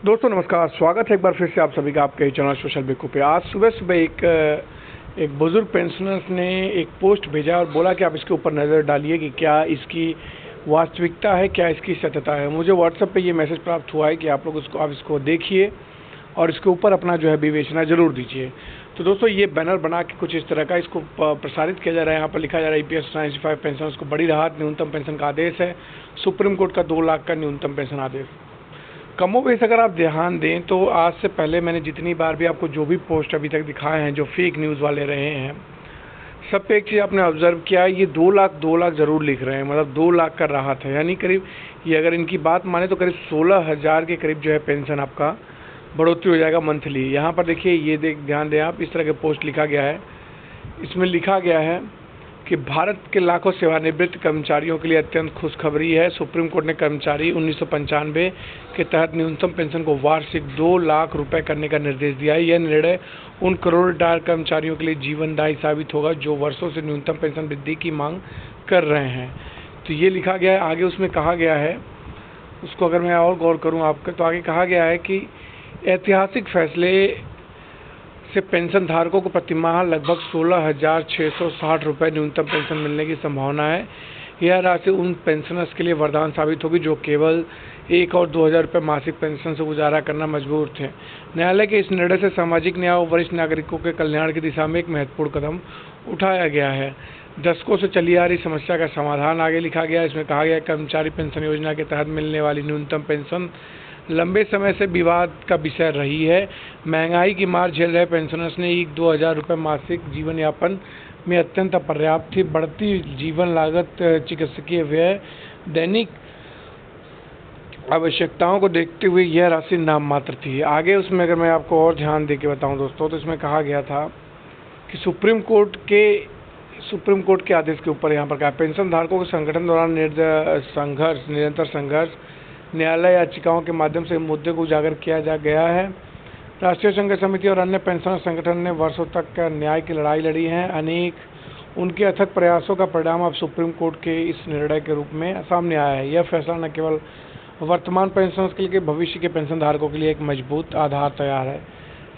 दोस्तों नमस्कार, स्वागत है एक बार फिर से आप सभी का आपके चैनल सोशल बेकू पे। आज सुबह सुबह एक बुज़ुर्ग पेंशनर्स ने एक पोस्ट भेजा और बोला कि आप इसके ऊपर नज़र डालिए कि क्या इसकी वास्तविकता है, क्या इसकी सत्यता है। मुझे व्हाट्सएप पे ये मैसेज प्राप्त हुआ है कि आप इसको देखिए और इसके ऊपर अपना जो है विवेचना ज़रूर दीजिए। तो दोस्तों ये बैनर बना के कुछ इस तरह का इसको प्रसारित किया जा रहा है। यहाँ पर लिखा जा रहा है EPS 95 पेंशनर्स को बड़ी राहत, न्यूनतम पेंशन का आदेश है। सुप्रीम कोर्ट का 2 लाख का न्यूनतम पेंशन आदेश। कमोबेश अगर आप ध्यान दें तो आज से पहले मैंने जितनी बार भी आपको जो भी पोस्ट अभी तक दिखाए हैं जो फेक न्यूज़ वाले रहे हैं, सब पे एक चीज़ आपने ऑब्जर्व किया, ये 2 लाख ज़रूर लिख रहे हैं। मतलब 2 लाख का राहत है, यानी करीब ये अगर इनकी बात माने तो करीब 16,000 के करीब जो है पेंशन आपका बढ़ोतरी हो जाएगा मंथली। यहाँ पर देखिए, ये ध्यान दें आप, इस तरह के पोस्ट लिखा गया है। इसमें लिखा गया है कि भारत के लाखों सेवानिवृत्त कर्मचारियों के लिए अत्यंत खुशखबरी है। सुप्रीम कोर्ट ने कर्मचारी 1995 के तहत न्यूनतम पेंशन को वार्षिक 2 लाख रुपए करने का निर्देश दिया है। यह निर्णय उन करोड़ रिटायर कर्मचारियों के लिए जीवनदायी साबित होगा जो वर्षों से न्यूनतम पेंशन वृद्धि की मांग कर रहे हैं। तो ये लिखा गया है। आगे उसमें कहा गया है, उसको अगर मैं और गौर करूँ आपका, तो आगे कहा गया है कि ऐतिहासिक फैसले से पेंशन धारकों को प्रतिमाह लगभग 16,660 रुपये न्यूनतम पेंशन मिलने की संभावना है। यह राशि उन पेंशनर्स के लिए वरदान साबित होगी जो केवल 1 और 2 हज़ार रुपये मासिक पेंशन से गुजारा करना मजबूर थे। न्यायालय के इस निर्णय से सामाजिक न्याय और वरिष्ठ नागरिकों के कल्याण की दिशा में एक महत्वपूर्ण कदम उठाया गया है। दशकों से चली आ रही समस्या का समाधान आगे लिखा गया। इसमें कहा गया कर्मचारी पेंशन योजना के तहत मिलने वाली न्यूनतम पेंशन लंबे समय से विवाद का विषय रही है। महंगाई की मार झेल रहे पेंशनर्स ने 1-2 हज़ार रुपये मासिक जीवन यापन में अत्यंत अपर्याप्त थी। बढ़ती जीवन लागत, चिकित्सकीय व्यय, दैनिक आवश्यकताओं को देखते हुए यह राशि नाम मात्र थी। आगे उसमें अगर मैं आपको और ध्यान दे के बताऊँ दोस्तों, तो इसमें कहा गया था कि सुप्रीम कोर्ट के आदेश के ऊपर यहाँ पर कहा, पेंशन धारकों के संगठन द्वारा निरंतर संघर्ष, न्यायालय याचिकाओं के माध्यम से मुद्दे को उजागर किया जा गया है। राष्ट्रीय संघर्ष समिति और अन्य पेंशन संगठन ने वर्षों तक न्याय की लड़ाई लड़ी है। उनके अथक प्रयासों का परिणाम अब सुप्रीम कोर्ट के इस निर्णय के रूप में सामने आया है। यह फैसला न केवल वर्तमान पेंशनर्स के लिए, भविष्य के पेंशन धारकों के लिए एक मजबूत आधार तैयार है।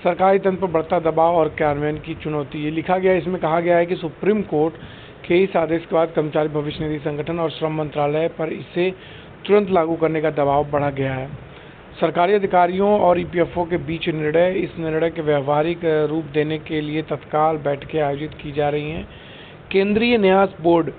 सरकारी तंत्र पर बढ़ता दबाव और कार्यान्वयन की चुनौती, ये लिखा गया है। इसमें कहा गया है कि सुप्रीम कोर्ट के इस आदेश के बाद कर्मचारी भविष्य निधि संगठन और श्रम मंत्रालय पर इसे तुरंत लागू करने का दबाव बढ़ा गया है। सरकारी अधिकारियों और EPFO के बीच इस निर्णय के व्यवहारिक रूप देने के लिए तत्काल बैठकें आयोजित की जा रही हैं। केंद्रीय न्यास बोर्ड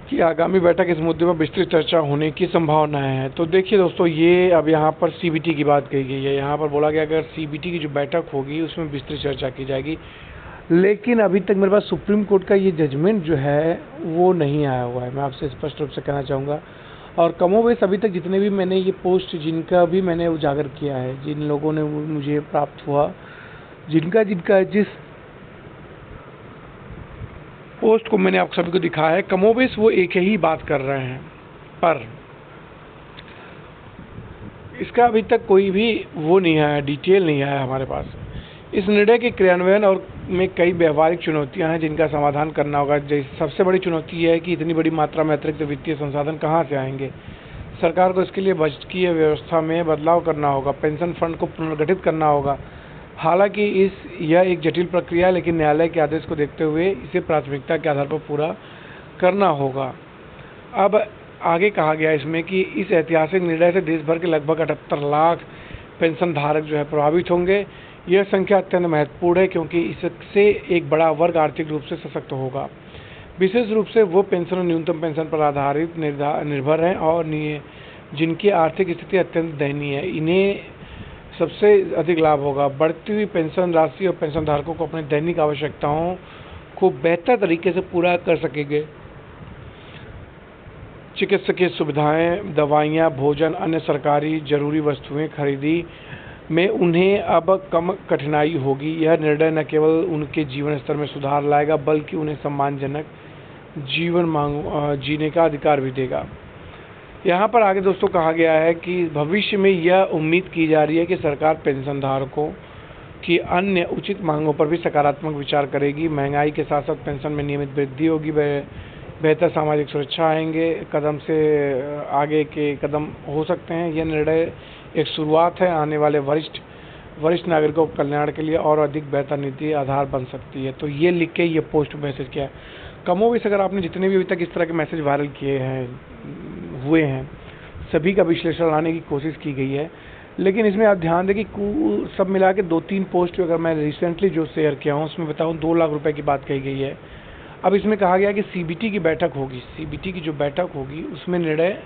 की आगामी बैठक इस मुद्दे पर विस्तृत चर्चा होने की संभावना है। तो देखिए दोस्तों, ये अब यहाँ पर CBT की बात कही गई है। यहाँ पर बोला गया अगर CBT की जो बैठक होगी उसमें विस्तृत चर्चा की जाएगी, लेकिन अभी तक मेरे पास सुप्रीम कोर्ट का ये जजमेंट जो है वो नहीं आया हुआ है, मैं आपसे स्पष्ट रूप से कहना चाहूँगा। और कमोबेश अभी तक जितने भी मैंने ये पोस्ट जिनका भी मैंने उजागर किया है, जिन लोगों ने मुझे प्राप्त हुआ, जिनका जिस पोस्ट को मैंने आप सभी को दिखाया है, कमोबेश वो एक ही बात कर रहे हैं, पर इसका अभी तक कोई भी वो नहीं आया, डिटेल नहीं आया हमारे पास। इस निर्णय के क्रियान्वयन और में कई व्यवहारिक चुनौतियां हैं जिनका समाधान करना होगा। जैसे सबसे बड़ी चुनौती यह है कि इतनी बड़ी मात्रा में अतिरिक्त वित्तीय संसाधन कहां से आएंगे। सरकार को इसके लिए बजटीय व्यवस्था में बदलाव करना होगा, पेंशन फंड को पुनर्गठित करना होगा। हालांकि यह एक जटिल प्रक्रिया है, लेकिन न्यायालय के आदेश को देखते हुए इसे प्राथमिकता के आधार पर पूरा करना होगा। अब आगे कहा गया इसमें कि इस ऐतिहासिक निर्णय से देश भर के लगभग 78 लाख पेंशन धारक जो है प्रभावित होंगे। यह संख्या अत्यंत महत्वपूर्ण है क्योंकि इससे एक बड़ा वर्ग आर्थिक रूप से सशक्त होगा। विशेष रूप से वो पेंशनर न्यूनतम पेंशन पर आधारित निर्भर हैं और जिनकी आर्थिक स्थिति अत्यंत दयनीय है, इन्हें सबसे अधिक लाभ होगा। बढ़ती हुई पेंशन राशि और पेंशन धारकों को अपनी दैनिक आवश्यकताओं को बेहतर तरीके से पूरा कर सकेंगे। चिकित्सकीय सुविधाएं, दवाइयाँ, भोजन, अन्य सरकारी जरूरी वस्तुएं खरीदी में उन्हें अब कम कठिनाई होगी। यह निर्णय न केवल उनके जीवन स्तर में सुधार लाएगा बल्कि उन्हें सम्मानजनक जीवन जीने का अधिकार भी देगा। यहाँ पर आगे दोस्तों कहा गया है कि भविष्य में यह उम्मीद की जा रही है कि सरकार पेंशन धारकों की अन्य उचित मांगों पर भी सकारात्मक विचार करेगी। महंगाई के साथ साथ पेंशन में नियमित वृद्धि होगी। बेहतर सामाजिक सुरक्षा आएंगे, कदम से आगे के कदम हो सकते हैं। यह निर्णय एक शुरुआत है आने वाले वरिष्ठ नागरिकों के कल्याण के लिए और अधिक बेहतर नीति आधार बन सकती है। तो ये लिख के ये पोस्ट मैसेज किया है। कमोबेश अगर आपने जितने भी अभी तक इस तरह के मैसेज वायरल किए हैं हुए हैं, सभी का विश्लेषण लाने की कोशिश की गई है। लेकिन इसमें आप ध्यान दें कि सब मिला के 2-3 पोस्ट अगर मैं रिसेंटली जो शेयर किया हूँ उसमें बताऊँ 2 लाख रुपए की बात कही गई है। अब इसमें कहा गया कि सीबीटी की बैठक होगी, सीबीटी की जो बैठक होगी उसमें निर्णय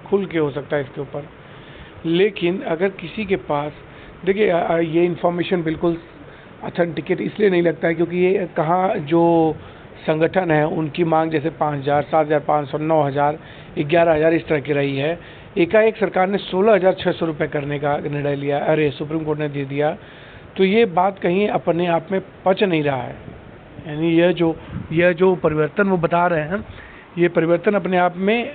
खुल के हो सकता है इसके ऊपर। लेकिन अगर किसी के पास, देखिए ये इन्फॉर्मेशन बिल्कुल ऑथेंटिकेट इसलिए नहीं लगता है क्योंकि ये कहाँ जो संगठन है उनकी मांग जैसे 5,000, 7,500, 9,000, 11,000 इस तरह की रही है। एकाएक सरकार ने 16,600 रुपये करने का निर्णय लिया, अरे सुप्रीम कोर्ट ने दे दिया। तो ये बात कहीं अपने आप में पच नहीं रहा है। यानी यह जो परिवर्तन वो बता रहे हैं, ये परिवर्तन अपने आप में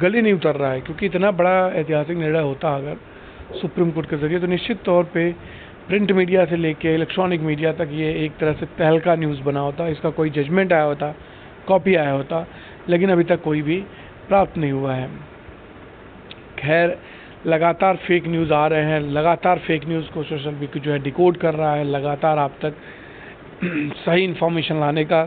गले नहीं उतर रहा है, क्योंकि इतना बड़ा ऐतिहासिक निर्णय होता अगर सुप्रीम कोर्ट के जरिए तो निश्चित तौर पे प्रिंट मीडिया से लेके इलेक्ट्रॉनिक मीडिया तक ये एक तरह से तहलका न्यूज़ बना होता, इसका कोई जजमेंट आया होता, कॉपी आया होता, लेकिन अभी तक कोई भी प्राप्त नहीं हुआ है। खैर, लगातार फेक न्यूज़ आ रहे हैं, लगातार फेक न्यूज़ को सोशल मीडिया जो है डिकोड कर रहा है, लगातार आप तक सही इन्फॉर्मेशन लाने का,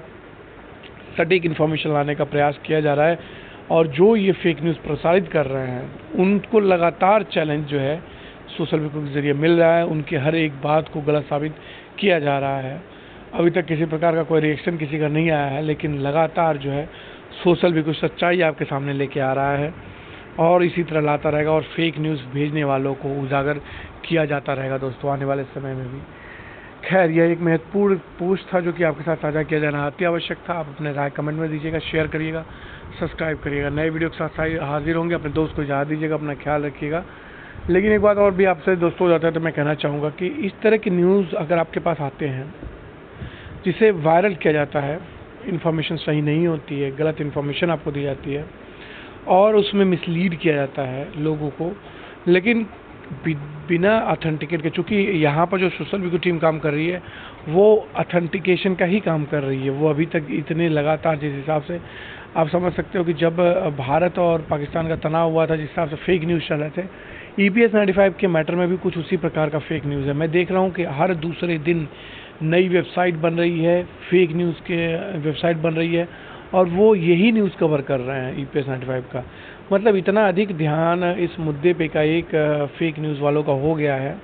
सटीक इन्फॉर्मेशन लाने का प्रयास किया जा रहा है। और जो ये फेक न्यूज़ प्रसारित कर रहे हैं उनको लगातार चैलेंज जो है सोशल मीडिया के जरिए मिल रहा है, उनके हर एक बात को गलत साबित किया जा रहा है। अभी तक किसी प्रकार का कोई रिएक्शन किसी का नहीं आया है, लेकिन लगातार जो है सोशल मीडिया सच्चाई आपके सामने लेके आ रहा है और इसी तरह लाता रहेगा और फेक न्यूज़ भेजने वालों को उजागर किया जाता रहेगा दोस्तों आने वाले समय में भी। खैर, यह एक महत्वपूर्ण पोस्ट था जो कि आपके साथ साझा किया जाना अति आवश्यक था। आप अपने राय कमेंट में दीजिएगा, शेयर करिएगा, सब्सक्राइब करिएगा। नए वीडियो के साथ हाजिर होंगे। अपने दोस्त को इजाज़त दीजिएगा, अपना ख्याल रखिएगा। लेकिन एक बात और भी आपसे दोस्तों हो जाता है तो मैं कहना चाहूँगा कि इस तरह की न्यूज़ अगर आपके पास आते हैं जिसे वायरल किया जाता है, इन्फॉर्मेशन सही नहीं होती है, गलत इन्फॉर्मेशन आपको दी जाती है और उसमें मिसलीड किया जाता है लोगों को, लेकिन बिना ऑथेंटिकेट के, चूँकि यहाँ पर जो सोशल मीडिया टीम काम कर रही है वो ऑथेंटिकेशन का ही काम कर रही है। वो अभी तक इतने लगातार, जिस हिसाब से आप समझ सकते हो कि जब भारत और पाकिस्तान का तनाव हुआ था, जिस हिसाब से फेक न्यूज़ चल रहे थे, EPS 95 के मैटर में भी कुछ उसी प्रकार का फेक न्यूज़ है। मैं देख रहा हूँ कि हर दूसरे दिन नई वेबसाइट बन रही है, फेक न्यूज़ के वेबसाइट बन रही है और वो यही न्यूज़ कवर कर रहे हैं EPS 95 का। मतलब इतना अधिक ध्यान इस मुद्दे पे का एक फेक न्यूज़ वालों का हो गया है,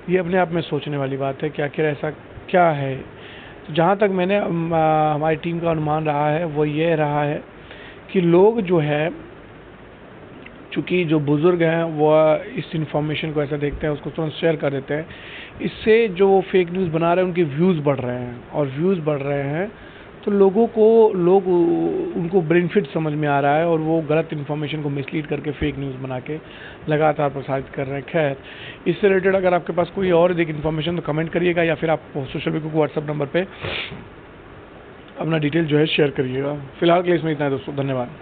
ये अपने आप में सोचने वाली बात है कि आखिर ऐसा क्या है। तो जहाँ तक मैंने हमारी टीम का अनुमान रहा है वो ये रहा है कि लोग जो है, चूँकि जो बुज़ुर्ग हैं वो इस इन्फॉर्मेशन को ऐसा देखते हैं, उसको तुरंत शेयर कर देते हैं। इससे जो फेक न्यूज़ बना रहे हैं उनके व्यूज़ बढ़ रहे हैं और व्यूज़ बढ़ रहे हैं तो लोग उनको बेनिफिट समझ में आ रहा है और वो गलत इन्फॉर्मेशन को मिसलीड करके फेक न्यूज़ बना के लगातार प्रसारित कर रहे हैं। खैर, इससे रिलेटेड अगर आपके पास कोई और अधिक इन्फॉर्मेशन तो कमेंट करिएगा या फिर आप सोशल मीडिया को व्हाट्सएप नंबर पे अपना डिटेल जो है शेयर करिएगा। फिलहाल के लिए इसमें इतना है दोस्तों, धन्यवाद।